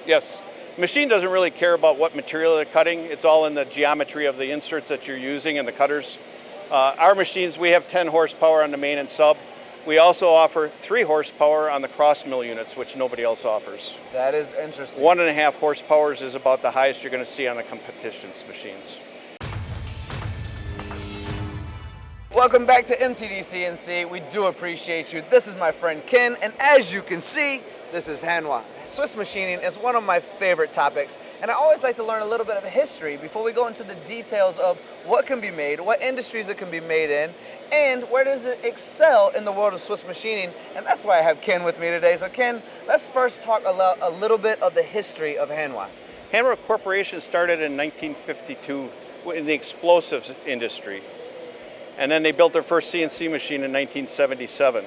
Yes. Machine doesn't really care about what material they're cutting. It's all in the geometry of the inserts that you're using and the cutters. Our machines, we have 10 horsepower on the main and sub. We also offer 3 horsepower on the cross mill units, which nobody else offers. That is interesting. 1.5 horsepower is about the highest you're going to see on the competition's machines. Welcome back to MTD CNC. We do appreciate you. This is my friend Ken, and as you can see, this is Hanwha. Swiss machining is one of my favorite topics, and I always like to learn a little bit of history before we go into the details of what can be made, what industries it can be made in, and where does it excel in the world of Swiss machining. And that's why I have Ken with me today. So Ken, let's first talk a little bit of the history of Hanwha. Hanwha Corporation started in 1952 in the explosives industry. And then they built their first CNC machine in 1977.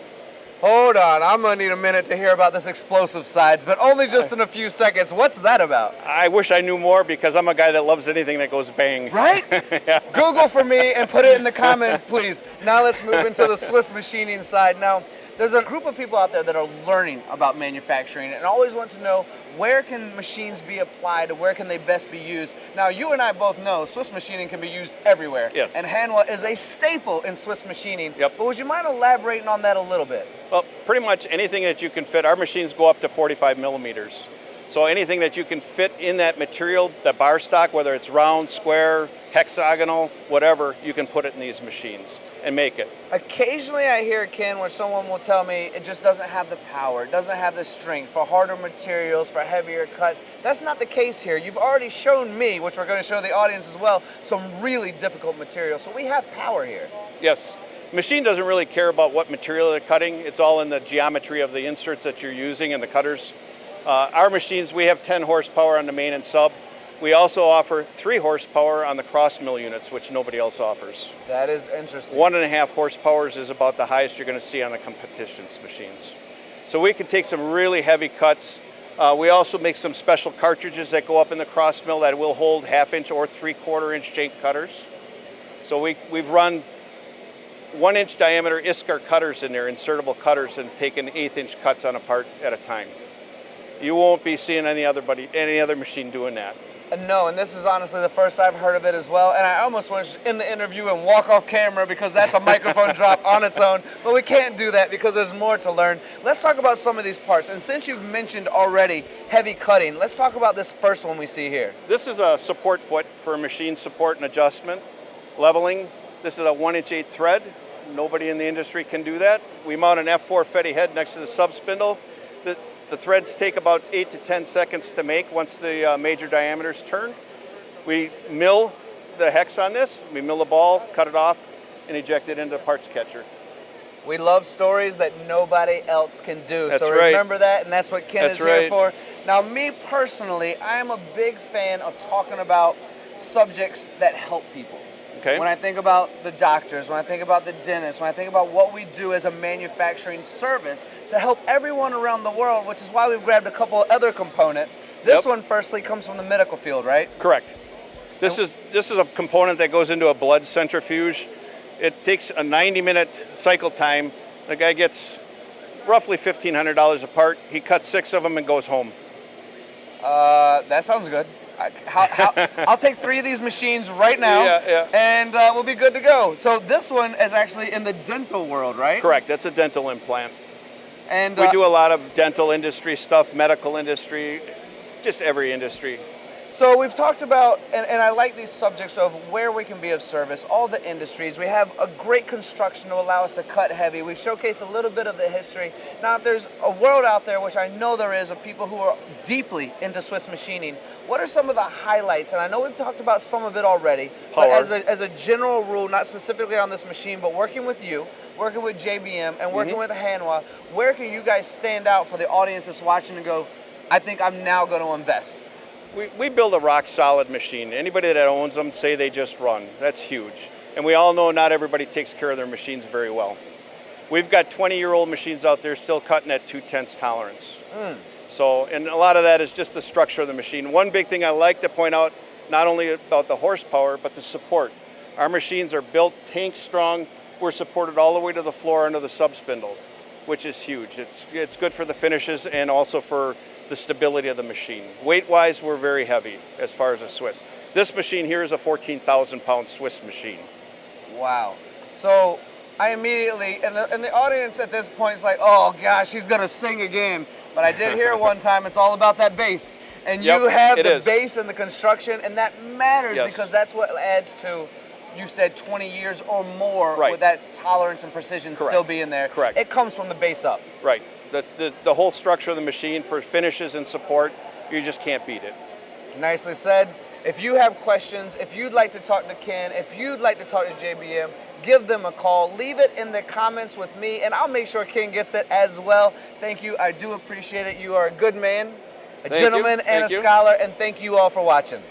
Hold on, I'm gonna need a minute to hear about this explosive sides, but only just in a few seconds. What's that about? I wish I knew more because I'm a guy that loves anything that goes bang. Right? Yeah. Google for me and put it in the comments, please. Now let's move into the Swiss machining side. Now, there's a group of people out there that are learning about manufacturing and always want to know where can machines be applied and where can they best be used. Now, you and I both know Swiss machining can be used everywhere. Yes. And Hanwha is a staple in Swiss machining. Yep. But would you mind elaborating on that a little bit? Well, pretty much anything that you can fit. Our machines go up to 45 millimeters. So anything that you can fit in that material, the bar stock, whether it's round, square, hexagonal, whatever, you can put it in these machines and make it. Occasionally I hear, Ken, where someone will tell me it just doesn't have the power, it doesn't have the strength for harder materials, for heavier cuts. That's not the case here. You've already shown me, which we're going to show the audience as well, some really difficult materials. So we have power here. Yes. Machine doesn't really care about what material they're cutting. It's all in the geometry of the inserts that you're using and the cutters. Our machines, we have 10 horsepower on the main and sub. We also offer 3 horsepower on the cross mill units, which nobody else offers. That is interesting. 1.5 horsepower is about the highest you're going to see on the competition's machines. So we can take some really heavy cuts. We also make some special cartridges that go up in the cross mill that will hold 1/2 inch or 3/4 inch shank cutters. So we've run 1 inch diameter Iskar cutters in there, insertable cutters, and taken 1/8 inch cuts on a part at a time. You won't be seeing any other machine doing that. No, and this is honestly the first I've heard of it as well, and I almost want to end the interview and walk off camera because that's a microphone drop on its own, but we can't do that because there's more to learn. Let's talk about some of these parts, and since you've mentioned already heavy cutting, let's talk about this first one we see here. This is a support foot for machine support and adjustment. Leveling, this is a 1'8" thread. Nobody in the industry can do that. We mount an F4 Fetty head next to the sub spindle. The threads take about 8 to 10 seconds to make once the major diameter is turned. We mill the hex on this, we mill the ball, cut it off, and eject it into the parts catcher. We love stories that nobody else can do. That's so right. Remember that, and that's what Ken is right. here for. Now, me personally, I am a big fan of talking about subjects that help people. Okay. When I think about the doctors, when I think about the dentists, when I think about what we do as a manufacturing service to help everyone around the world, which is why we've grabbed a couple of other components. This one, firstly, comes from the medical field, right? Correct. This is a component that goes into a blood centrifuge. It takes a 90-minute cycle time. The guy gets roughly $1,500 a part. He cuts 6 of them and goes home. That sounds good. I'll take 3 of these machines right now, and we'll be good to go. So this one is actually in the dental world, right? Correct. That's a dental implant. And we do a lot of dental industry stuff, medical industry, just every industry. So we've talked about, and I like these subjects of where we can be of service, all the industries. We have a great construction to allow us to cut heavy. We've showcased a little bit of the history. Now, if there's a world out there, which I know there is, of people who are deeply into Swiss machining, what are some of the highlights? And I know we've talked about some of it already, Power. But as a general rule, not specifically on this machine, but working with you, working with JBM, and working with Hanwha, where can you guys stand out for the audience that's watching and go, I think I'm now going to invest? We build a rock solid machine. Anybody that owns them say they just run. That's huge. And we all know not everybody takes care of their machines very well. We've got 20-year-old machines out there still cutting at 2/10 tolerance. So, and a lot of that is just the structure of the machine. One big thing I like to point out, not only about the horsepower, but the support. Our machines are built tank strong. We're supported all the way to the floor under the sub spindle, which is huge. It's good for the finishes and also for the stability of the machine. Weight-wise, we're very heavy as far as a Swiss. This machine here is a 14,000-pound Swiss machine. Wow. So I immediately, and the audience at this point is like, oh gosh, he's gonna sing again. But I did hear one time it's all about that bass. And Yep, you have it the is. bass and the construction, and that matters Yes. because that's what adds to, you said 20 years or more Right. with that tolerance and precision Correct. still being there. Correct. It comes from the bass up. Right. The whole structure of the machine for finishes and support, you just can't beat it. Nicely said. If you have questions, if you'd like to talk to Ken, if you'd like to talk to JBM, give them a call. Leave it in the comments with me, and I'll make sure Ken gets it as well. Thank you. I do appreciate it. You are a good man, a Thank you. gentleman, and Thank a you. scholar, and thank you all for watching.